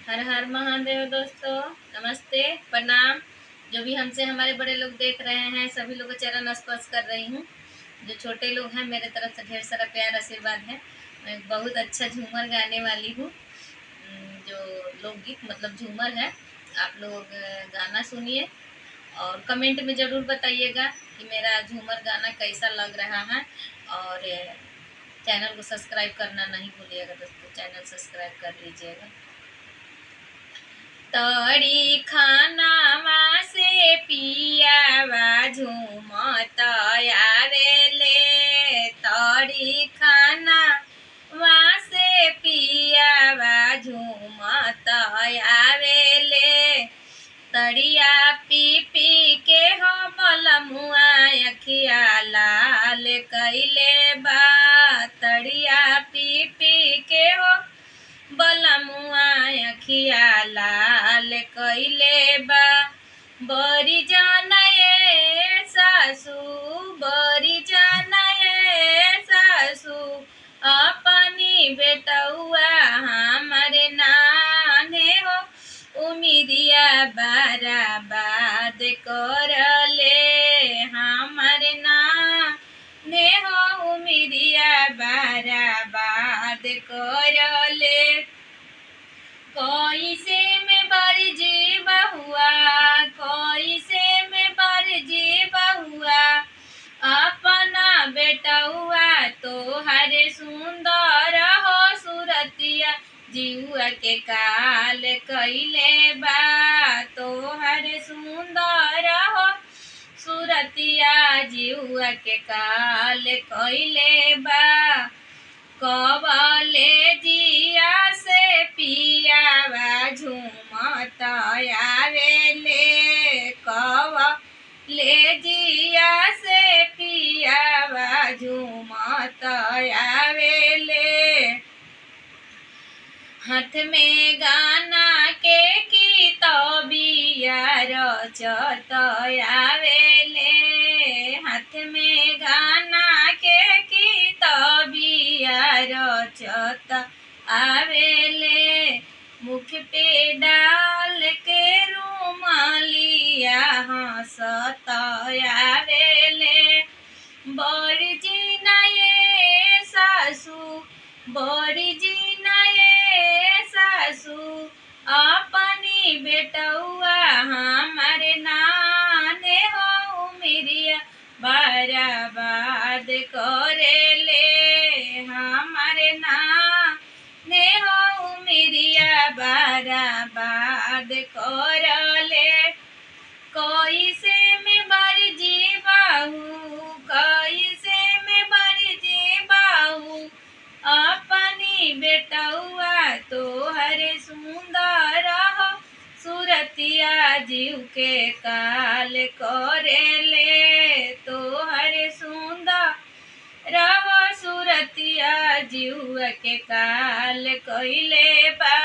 हर हर महादेव दोस्तों। नमस्ते, प्रणाम। जो भी हमसे हमारे बड़े लोग देख रहे हैं सभी लोगों को चरण स्पर्श कर रही हूँ। जो छोटे लोग हैं मेरे तरफ से ढेर सारा प्यार आशीर्वाद है। मैं बहुत अच्छा झूमर गाने वाली हूँ। जो लोकगीत मतलब झूमर है। आप लोग गाना सुनिए और कमेंट में ज़रूर बताइएगा कि मेरा झूमर गाना कैसा लग रहा है। और चैनल को सब्सक्राइब करना नहीं भूलिएगा दोस्तों, चैनल सब्सक्राइब कर लीजिएगा। तड़ी खानावा से पियावा झूमत आवेले। तड़ी खानावा से पियावा झूमत आवेले। तड़िया पी पी के हो बलमुआ अखिया लाल कैले बा। तड़िया पी पी के हो बलमुआ अखिया लाल कैले बा। बरी जानाए सासू, बरी जानाए सासू, अपनी बेटौआ हमारे नाने हो। उमिरिया बराबाद करले हमारे नाने हो। उमिरिया बराबाद करले। कैसे में बरजी बहुआ, कैसे में बरजी बहुआ, अपना बेटौआ तोहरे सुंदर हो सुरतिया जीवा के काल कैले बा। तोहरे सुंदर हो सुरतिया जीवा के काल कैले बा। कबले जिया से पियावा झूमत आवेले। कबले जिया से पियावा झूमत आवेले। हाथ में गाना के किताबिया रचत आवेले। हाथ में गाना के किताबिया रचत आवेले। मुख पे डाल के रुमालिया हंसत आवेले। बड़ी जी नये सासू, बड़ी जी नये सासू, अपनी बेटौआ हमारे नाने हो। उमिरिया बराबाद करेले हमारे नाने हो। उमिरिया बराबाद करले। कैसे में बरजी बहू, कैसे में बरजी बहू, अपनी बेटौआ तोहरे सुंदर हो सुरतिया जीव के काल करेले। तोहरे सुंदर रहो सुरतिया जीव के काल कैले बा।